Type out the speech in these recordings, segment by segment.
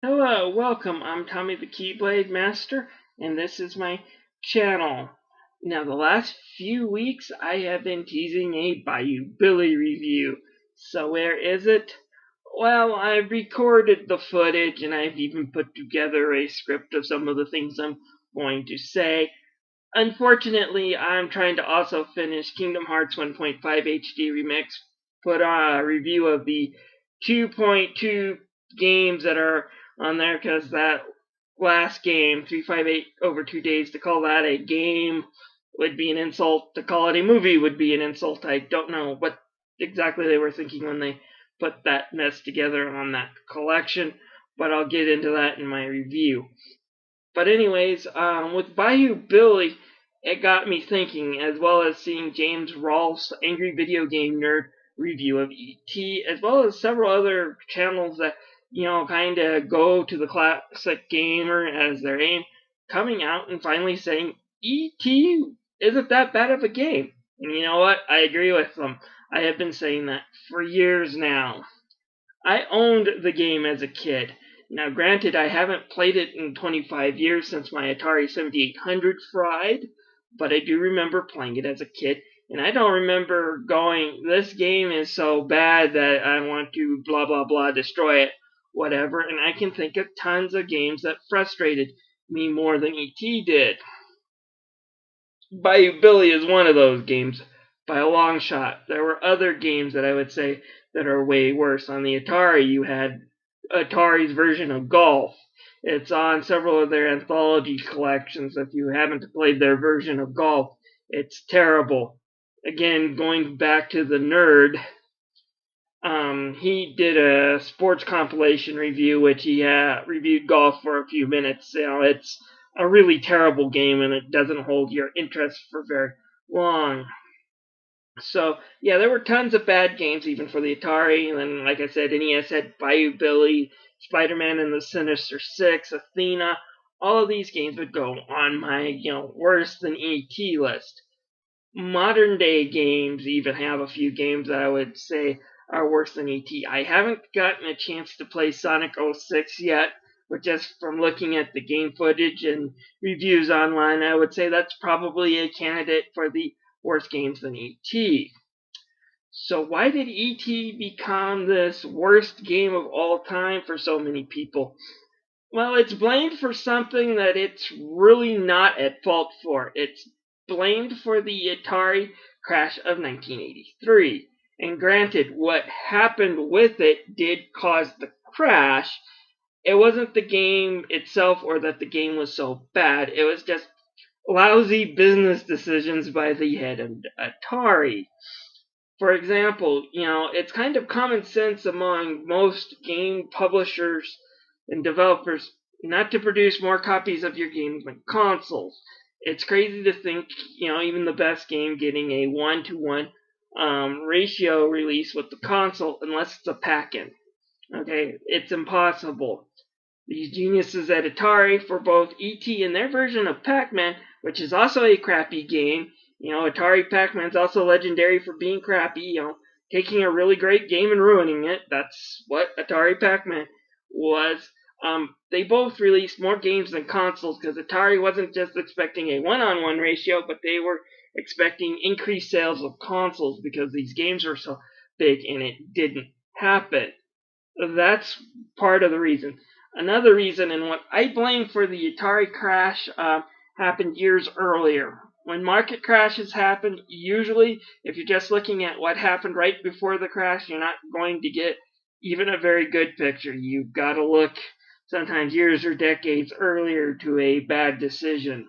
Hello, welcome. I'm Tommy the Keyblade Master, and this is my channel. Now, the last few weeks I have been teasing a Bayou Billy review. So, where is it? Well, I've recorded the footage and I've even put together a script of some of the things I'm going to say. Unfortunately, I'm trying to also finish Kingdom Hearts 1.5 HD Remix, put on a review of the 2.2 games that are on there, because that last game, 358 over 2 days, to call that a game would be an insult. To call it a movie would be an insult. I don't know what exactly they were thinking when they put that mess together on that collection, but I'll get into that in my review. But anyways, with Bayou Billy, it got me thinking, as well as seeing James Rolfe's Angry Video Game Nerd review of E.T., as well as several other channels that, kind of go to the classic gamer as their aim, coming out and finally saying E.T. isn't that bad of a game. And you know what? I agree with them. I have been saying that for years now. I owned the game as a kid. Now, granted, I haven't played it in 25 years since my Atari 7800 fried, but I do remember playing it as a kid, and I don't remember going, this game is so bad that I want to blah blah blah destroy it, whatever, and I can think of tons of games that frustrated me more than E.T. did. Bayou Billy is one of those games by a long shot. There were other games that I would say that are way worse. On the Atari, you had Atari's version of golf. It's on several of their anthology collections. If you haven't played their version of golf, it's terrible. Again, going back to the nerd, he did a sports compilation review, which he reviewed golf for a few minutes. It's a really terrible game, and it doesn't hold your interest for very long. So, yeah, there were tons of bad games even for the Atari. And then, like I said, NES had Bayou Billy, Spider-Man and the Sinister Six, Athena. All of these games would go on my, worse than ET list. Modern day games even have a few games that I would say are worse than ET. I haven't gotten a chance to play Sonic 06 yet, but just from looking at the game footage and reviews online, I would say that's probably a candidate for the worse games than ET. So why did ET become this worst game of all time for so many people? Well, it's blamed for something that it's really not at fault for. It's blamed for the Atari crash of 1983. And granted, what happened with it did cause the crash. It wasn't the game itself or that the game was so bad. It was just lousy business decisions by the head of Atari. For example, it's kind of common sense among most game publishers and developers not to produce more copies of your games on consoles. It's crazy to think, even the best game getting a 1-to-1 ratio release with the console unless it's a pack-in. Okay, it's impossible. These geniuses at Atari, for both ET and their version of Pac-Man, which is also a crappy game. Atari Pac-Man's also legendary for being crappy, taking a really great game and ruining it. That's what Atari Pac-Man was. They both released more games than consoles because Atari wasn't just expecting a one-on-one ratio, but they were expecting increased sales of consoles because these games were so big, and it didn't happen. That's part of the reason. Another reason, and what I blame for the Atari crash, happened years earlier. When market crashes happen, usually, if you're just looking at what happened right before the crash, you're not going to get even a very good picture. You've got to look sometimes years or decades earlier to a bad decision.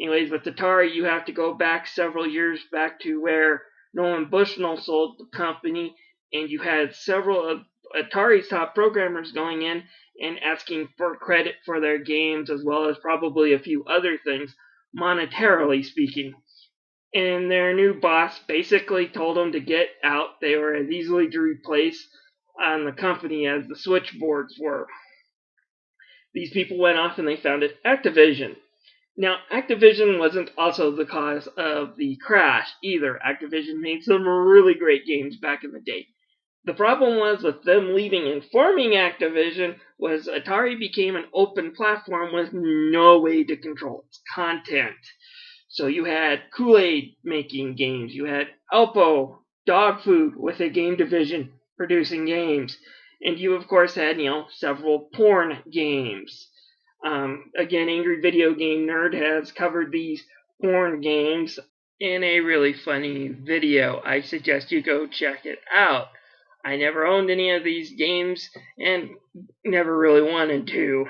Anyways, with Atari, you have to go back several years back to where Nolan Bushnell sold the company, and you had several of Atari's top programmers going in and asking for credit for their games, as well as probably a few other things, monetarily speaking. And their new boss basically told them to get out. They were as easily to replace on the company as the switchboards were. These people went off and they founded Activision. Now, Activision wasn't also the cause of the crash either. Activision made some really great games back in the day. The problem was with them leaving and forming Activision was Atari became an open platform with no way to control its content. So you had Kool-Aid making games, you had Alpo, dog food with a game division producing games, and you of course had, several porn games. Again, Angry Video Game Nerd has covered these porn games in a really funny video. I suggest you go check it out. I never owned any of these games and never really wanted to,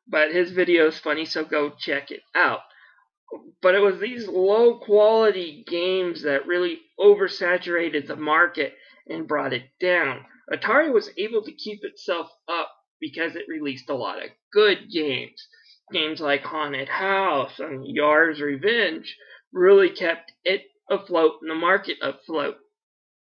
but his video is funny, so go check it out. But it was these low quality games that really oversaturated the market and brought it down. Atari was able to keep itself up because it released a lot of good games. Games like Haunted House and Yar's Revenge really kept it afloat and the market afloat.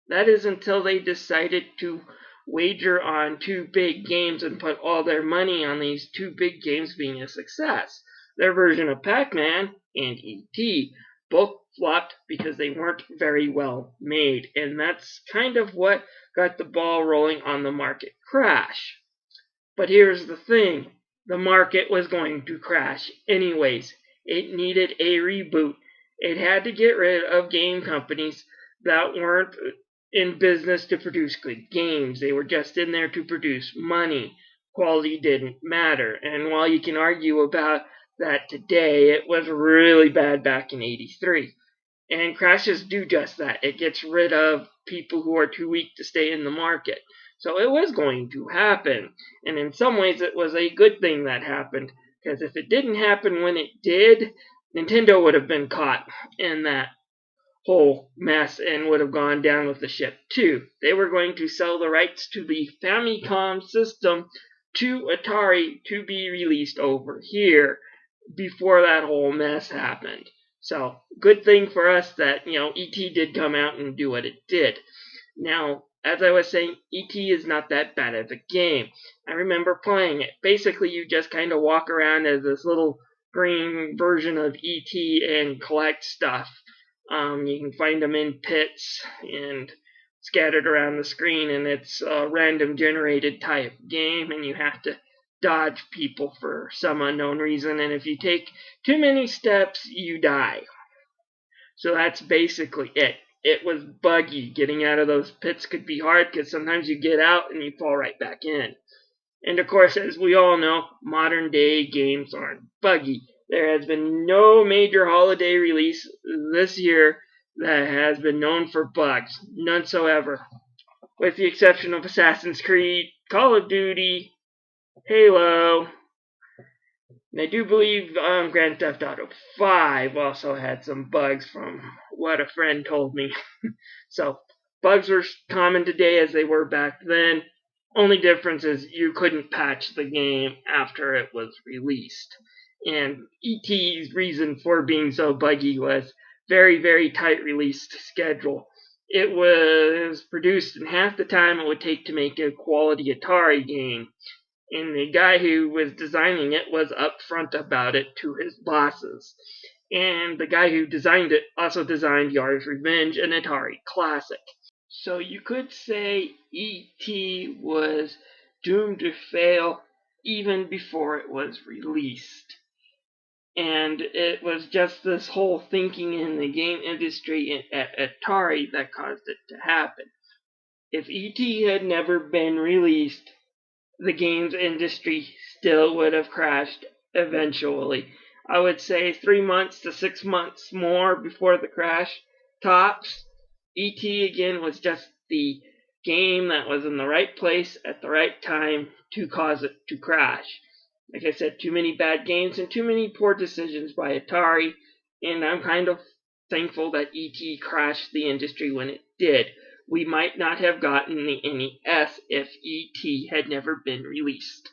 That is until they decided to wager on two big games and put all their money on these two big games being a success. Their version of Pac-Man and E.T. both flopped because they weren't very well made, and that's kind of what got the ball rolling on the market crash. But here's the thing, the market was going to crash anyways. It needed a reboot. It had to get rid of game companies that weren't in business to produce good games. They were just in there to produce money. Quality didn't matter. And while you can argue about that today, it was really bad back in '83. And crashes do just that. It gets rid of people who are too weak to stay in the market. So it was going to happen. And in some ways, it was a good thing that happened. Because if it didn't happen when it did, Nintendo would have been caught in that whole mess and would have gone down with the ship too. They were going to sell the rights to the Famicom system to Atari to be released over here before that whole mess happened. So, good thing for us that, E.T. did come out and do what it did. Now, as I was saying, E.T. is not that bad of a game. I remember playing it. Basically, you just kind of walk around as this little green version of E.T. and collect stuff. You can find them in pits and scattered around the screen, and it's a random generated type game, and you have to dodge people for some unknown reason, and if you take too many steps, you die. So that's basically it. It was buggy. Getting out of those pits could be hard because sometimes you get out and you fall right back in. And of course, as we all know, modern day games aren't buggy. There has been no major holiday release this year that has been known for bugs. None so ever. With the exception of Assassin's Creed, Call of Duty, Halo. And I do believe Grand Theft Auto 5 also had some bugs from what a friend told me. So, bugs are common today as they were back then. Only difference is you couldn't patch the game after it was released. And E.T.'s reason for being so buggy was very, very tight release schedule. It was produced in half the time it would take to make a quality Atari game. And the guy who was designing it was upfront about it to his bosses. And the guy who designed it also designed Yar's Revenge, an Atari classic. So you could say E.T. was doomed to fail even before it was released. And it was just this whole thinking in the game industry at Atari that caused it to happen. If E.T. had never been released, the games industry still would have crashed eventually. I would say 3 months to 6 months more before the crash tops. E.T. again was just the game that was in the right place at the right time to cause it to crash. Like I said, too many bad games and too many poor decisions by Atari, and I'm kind of thankful that E.T. crashed the industry when it did. We might not have gotten the NES if E.T. had never been released.